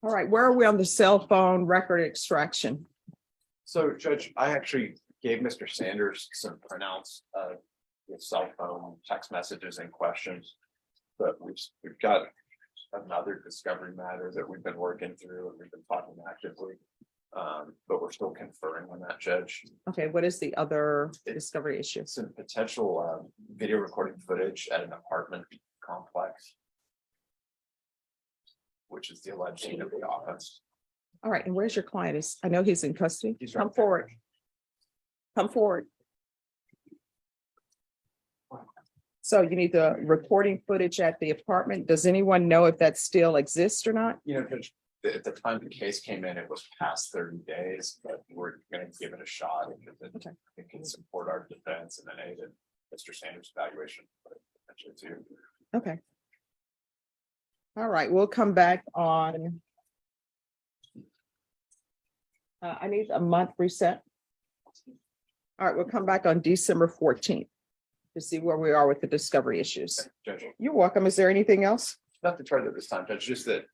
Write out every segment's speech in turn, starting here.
All right, where are we on the cell phone record extraction? So, Judge, I actually gave Mr. Sanders some printouts with cell phone text messages and questions. But we've got another discovery matter that we've been working through and we've been talking actively. But we're still conferring on that, Judge. Okay, what is the other discovery issue? Some potential video recording footage at an apartment complex, which is the alleged scene of the offense. All right, and where's your client? I know he's in custody. He's Come right forward. Come forward. So you need the recording footage at the apartment. Does anyone know if that still exists or not? You know, Judge, at the time the case came in, it was past 30 days, but we're going to give it a shot because it can support our defense and then aid in Mr. Sanders' evaluation. Too. Okay. All right, we'll come back on. I need a month reset. All right, we'll come back on December 14th to see where we are with the discovery issues. Judge, You're welcome. Is there anything else? not to charge it this time, Judge, just that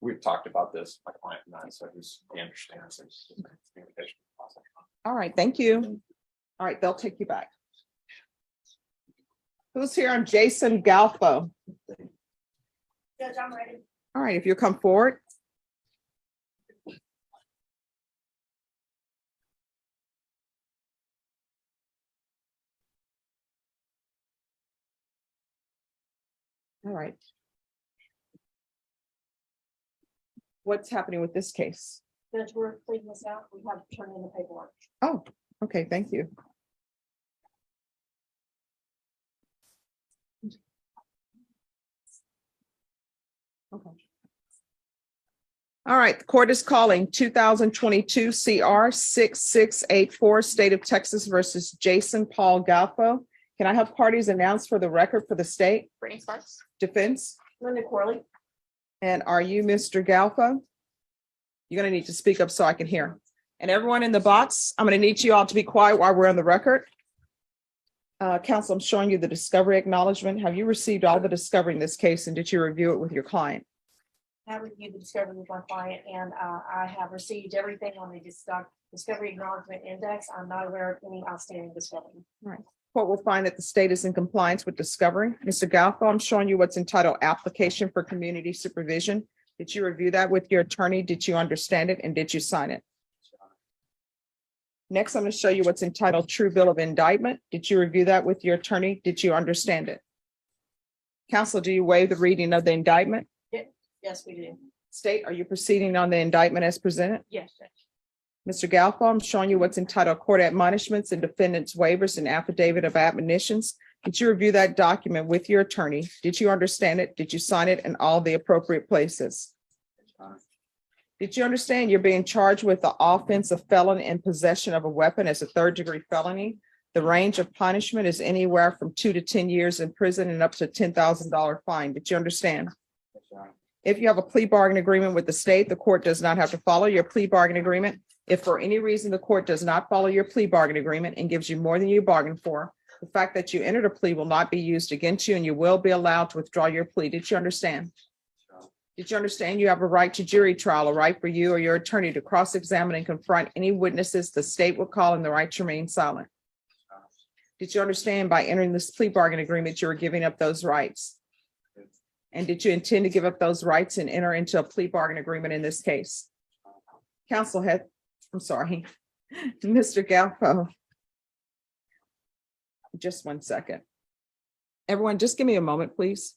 we've talked about this, my client and I, so he understands it's communication process. All right, thank you. All right, they'll take you back. Who's here on Jason Galfo? Judge, I'm ready. All right, if you come forward. All right. What's happening with this case? Judge, we're cleaning this out. We have to turn in the paperwork. Oh, okay, thank you. Okay. All right, the court is calling 2022 CR 6684, State of Texas versus Jason Paul Galfo. Can I have parties announced for the record for the state? Brittany Sparks. Defense? Linda Corley. And are you Mr. Galfo? You're gonna need to speak up so I can hear. And everyone in the box, I'm gonna need you all to be quiet while we're on the record. Counsel, I'm showing you the discovery acknowledgement. Have you received all the discovery in this case and did you review it with your client? I reviewed the discovery with my client and I have received everything on the discovery acknowledgement index. I'm not aware of any outstanding discovery. All right. Court will find that the state is in compliance with discovery. Mr. Galfo, I'm showing you what's entitled application for community supervision. Did you review that with your attorney? Did you understand it and did you sign it? Next, I'm going to show you what's entitled true bill of indictment. Did you review that with your attorney? Did you understand it? Counsel, do you waive the reading of the indictment? Yes, we do. State, are you proceeding on the indictment as presented? Yes, Judge. Mr. Galfo, I'm showing you what's entitled court admonishments and defendants waivers and affidavit of admonitions. Did you review that document with your attorney? Did you understand it? Did you sign it in all the appropriate places? Did you understand you're being charged with the offense of felon in possession of a weapon as a third-degree felony? The range of punishment is anywhere from 2 to 10 years in prison and up to $10,000 fine. Did you understand? If you have a plea bargain agreement with the state, the court does not have to follow your plea bargain agreement. If for any reason the court does not follow your plea bargain agreement and gives you more than you bargained for, the fact that you entered a plea will not be used against you and you will be allowed to withdraw your plea. Did you understand? Did you understand you have a right to jury trial, a right for you or your attorney to cross-examine and confront any witnesses the state will call and the right to remain silent? Did you understand by entering this plea bargain agreement, you were giving up those rights? And did you intend to give up those rights and enter into a plea bargain agreement in this case? Counsel had, I'm sorry, Mr. Galfo. Just 1 second. Everyone, just give me a moment, please.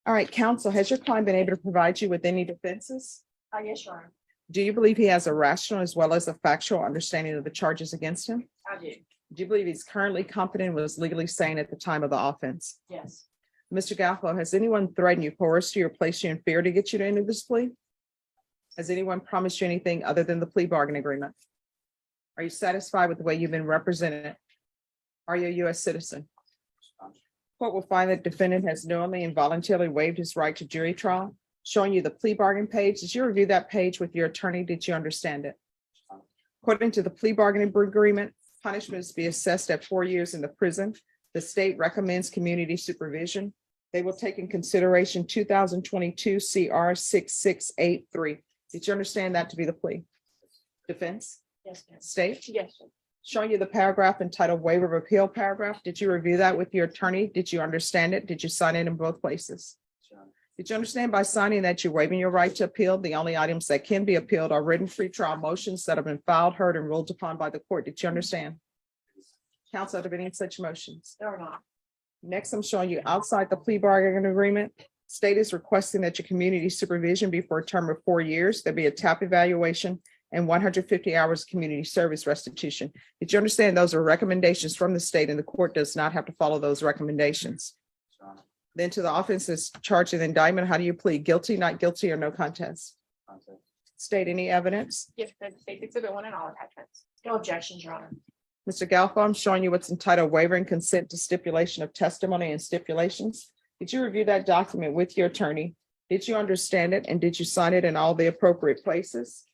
All right, counsel, has your client been able to provide you with any defenses? Yes, Your Honor, Do you believe he has a rational as well as a factual understanding of the charges against him? I do. Do you believe he's currently competent and was legally sane at the time of the offense? Yes. Mr. Galfo, has anyone threatened you, coerced you, or placed you in fear to get you to enter this plea? Has anyone promised you anything other than the plea bargain agreement? Are you satisfied with the way you've been represented? Are you a U.S. citizen? Court will find that defendant has knowingly and voluntarily waived his right to jury trial. Showing you the plea bargain page. Did you review that page with your attorney? Did you understand it? According to the plea bargaining agreement, punishment is to be assessed at 4 years in the prison. The state recommends community supervision. They will take in consideration 2022 CR 6683. Did you understand that to be the plea? Defense? Yes, ma'am. State? Yes. Showing you the paragraph entitled waiver of appeal paragraph. Did you review that with your attorney? Did you understand it? Did you sign it in both places? Did you understand by signing that you're waiving your right to appeal? The only items that can be appealed are written pretrial motions that have been filed, heard, and ruled upon by the court. Did you understand? Counsel, are there any such motions? There are not. Next, I'm showing you outside the plea bargaining agreement. State is requesting that your community supervision be for a term of 4 years. There'll be a TAP evaluation and 150 hours of community service restitution. Did you understand those are recommendations from the state and the court does not have to follow those recommendations? Then to the offenses charged in the indictment, how do you plead? Guilty, not guilty, or no contest? State any evidence? Yes, the state exhibit 1 and all attachments. No objections, Your Honor. Mr. Galfo, I'm showing you what's entitled waiver and consent to stipulation of testimony and stipulations. Did you review that document with your attorney? Did you understand it? And did you sign it in all the appropriate places?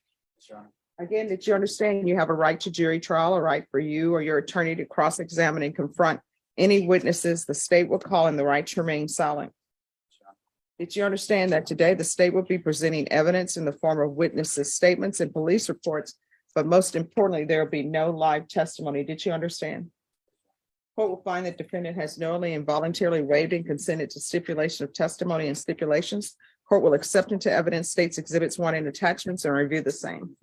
Again, did you understand you have a right to jury trial, a right for you or your attorney to cross-examine and confront any witnesses the state will call and the right to remain silent? Did you understand that today the state will be presenting evidence in the form of witnesses' statements and police reports, but most importantly, there will be no live testimony? Did you understand? Court will find that defendant has knowingly and voluntarily waived and consented to stipulation of testimony and stipulations. Court will accept into evidence states exhibits 1 and attachments and review the same.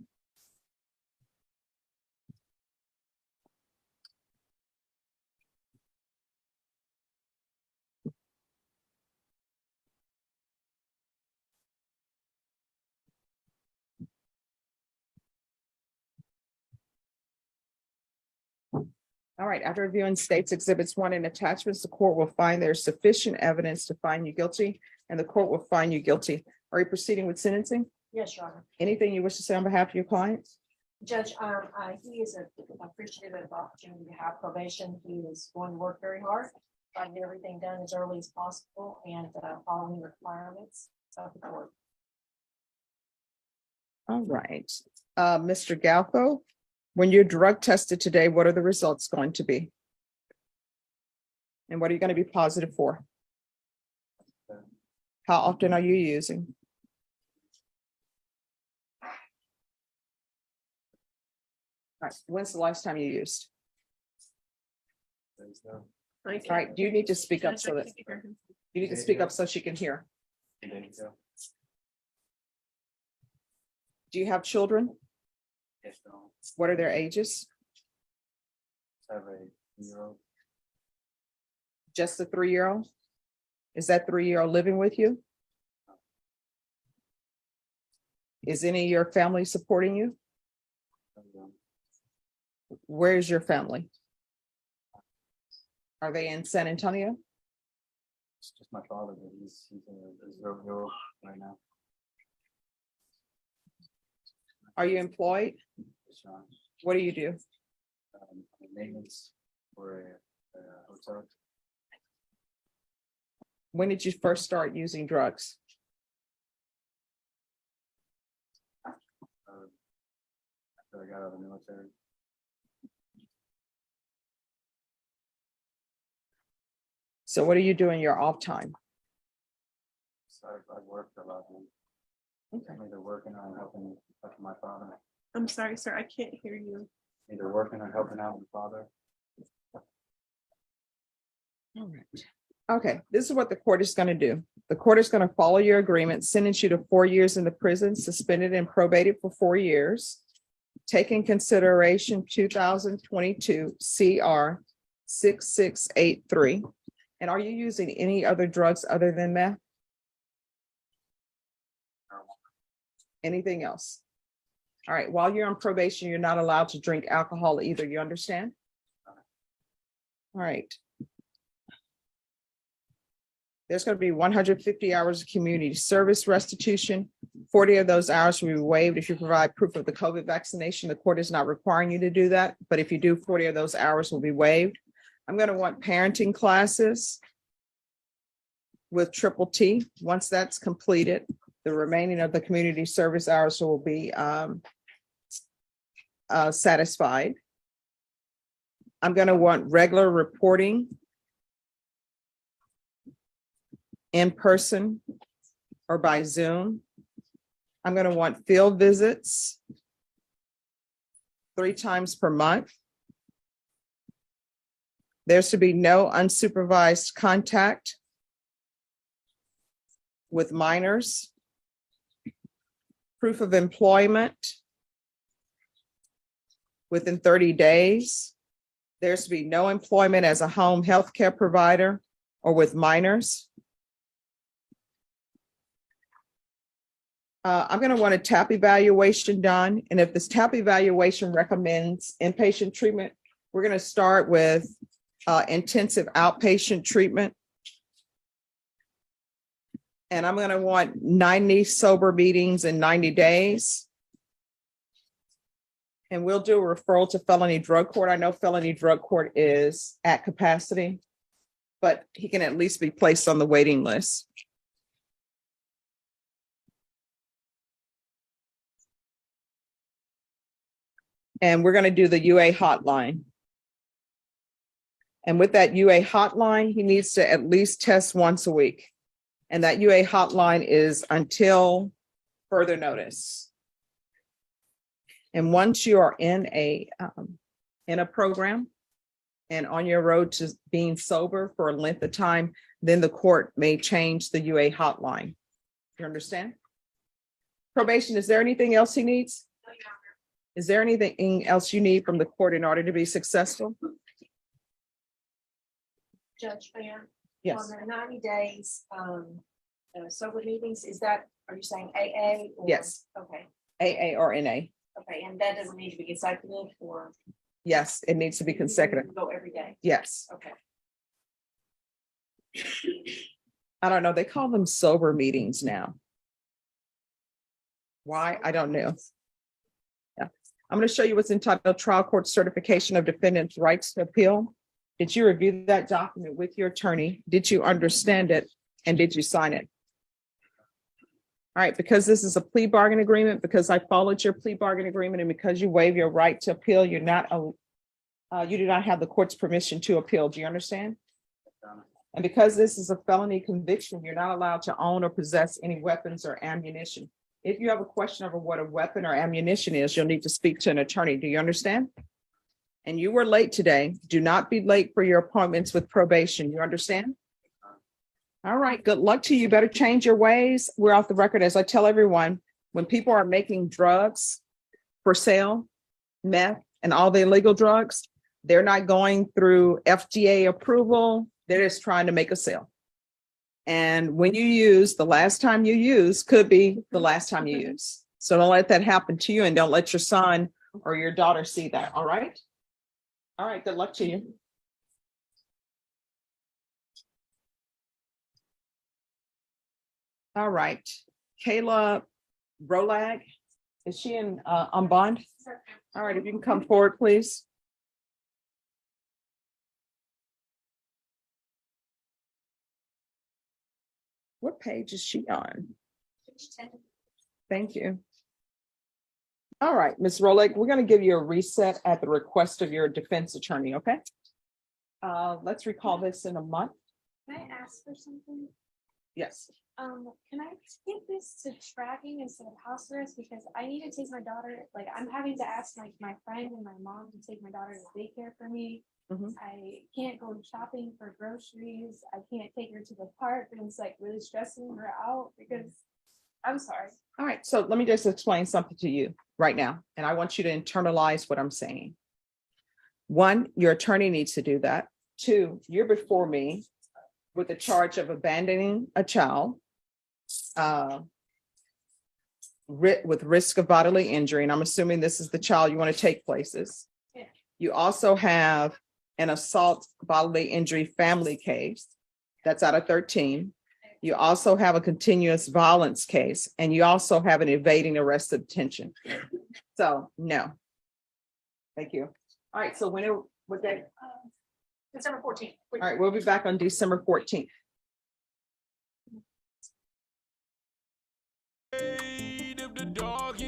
All right, after reviewing states exhibits 1 and attachments, the court will find there's sufficient evidence to find you guilty, and the court will find you guilty. Are you proceeding with sentencing? Yes, Your Honor. Anything you wish to say on behalf of your client? Judge, he is appreciative of the opportunity to have probation. He is going to work very hard, try to get everything done as early as possible and following the requirements of the court. All right, Mr. Galfo, when you're drug tested today, what are the results going to be? And what are you going to be positive for? How often are you using? All right, when's the last time you used? All right, do you need to speak up so that you need to speak up so she can hear? Do you have children? Yes, no. What are their ages? I have a 3-year-old. Just a 3-year-old? Is that 3-year-old living with you? Is any of your family supporting you? Where's your family? Are they in San Antonio? It's just my father, but he's a 0-year-old right now. Are you employed? Yes, Your Honor. What do you do? I'm maintenance for a hotel. When did you first start using drugs? After I got out of the military. So what do you do in your off time? So I worked a lot. Okay. I'm either working or helping my father. I'm sorry, sir, I can't hear you. Either working or helping out my father. All right. Okay, this is what the court is going to do. The court is going to follow your agreement, sentence you to 4 years in the prison, suspended and probated for 4 years. Take in consideration 2022 CR 6683. And are you using any other drugs other than meth? Anything else? All right, while you're on probation, you're not allowed to drink alcohol either. You understand? All right. There's going to be 150 hours of community service restitution. 40 of those hours will be waived if you provide proof of the COVID vaccination. The court is not requiring you to do that, but if you do, 40 of those hours will be waived. I'm going to want parenting classes with triple T. Once that's completed, the remaining of the community service hours will be satisfied. I'm going to want regular reporting in person or by Zoom. I'm going to want field visits 3 times per month. There's to be no unsupervised contact with minors. Proof of employment within 30 days. There's to be no employment as a home health care provider or with minors. I'm going to want a TAP evaluation done. And if this TAP evaluation recommends inpatient treatment, we're going to start with intensive outpatient treatment. And I'm going to want 90 sober meetings in 90 days. And we'll do a referral to felony drug court. I know felony drug court is at capacity, but he can at least be placed on the waiting list. And we're going to do the UA hotline. And with that UA hotline, he needs to at least test once a week. And that UA hotline is until further notice. And once you are in a program and on your road to being sober for a length of time, then the court may change the UA hotline. You understand? Probation, is there anything else he needs? Is there anything else you need from the court in order to be successful? Judge Fan, Yes. on the 90 days, sober meetings, are you saying AA? Or, Yes. Okay. AA or NA. Okay, and that doesn't need to be consecutive or? Yes, it needs to be consecutive. Go every day. Yes. Okay. I don't know. They call them sober meetings now. Why? I don't know. Yeah. I'm going to show you what's entitled Trial Court Certification of Defendant's Rights to Appeal. Did you review that document with your attorney? Did you understand it? And did you sign it? All right, because this is a plea bargain agreement, because I followed your plea bargain agreement, and because you waive your right to appeal, you do not have the court's permission to appeal. Do you understand? And because this is a felony conviction, you're not allowed to own or possess any weapons or ammunition. If you have a question over what a weapon or ammunition is, you'll need to speak to an attorney. Do you understand? And you were late today. Do not be late for your appointments with probation. You understand? All right, good luck to you. Better change your ways. We're off the record. As I tell everyone, when people are making drugs for sale, meth, and all the illegal drugs, they're not going through FDA approval. They're just trying to make a sale. And when you use, the last time you use could be the last time you use. So don't let that happen to you, and don't let your son or your daughter see that. All right? All right, good luck to you. All right, Kaale Rolag, is she on bond? All right, if you can come forward, please. What page is she on? Thank you. All right, Ms. Rolag, we're going to give you a reset at the request of your defense attorney, okay? Let's recall this in a month. Can I ask for something? Yes. Can I get this to tracking instead of house arrest? Because I need to take my daughter, like I'm having to ask like my friend and my mom to take my daughter to daycare for me. Mhm. I can't go shopping for groceries. I can't take her to the park, and it's like really stressing her out because I'm sorry. All right, so let me just explain something to you right now, and I want you to internalize what I'm saying. 1, your attorney needs to do that. 2, you're before me with the charge of abandoning a child, with risk of bodily injury, and I'm assuming this is the child you want to take places. Yeah. You also have an assault bodily injury family case. That's out of 13. You also have a continuous violence case, and you also have an evading arrest or detention. So, no. Thank you. All right, so what day? December 14th. All right, we'll be back on December 14th. If the dog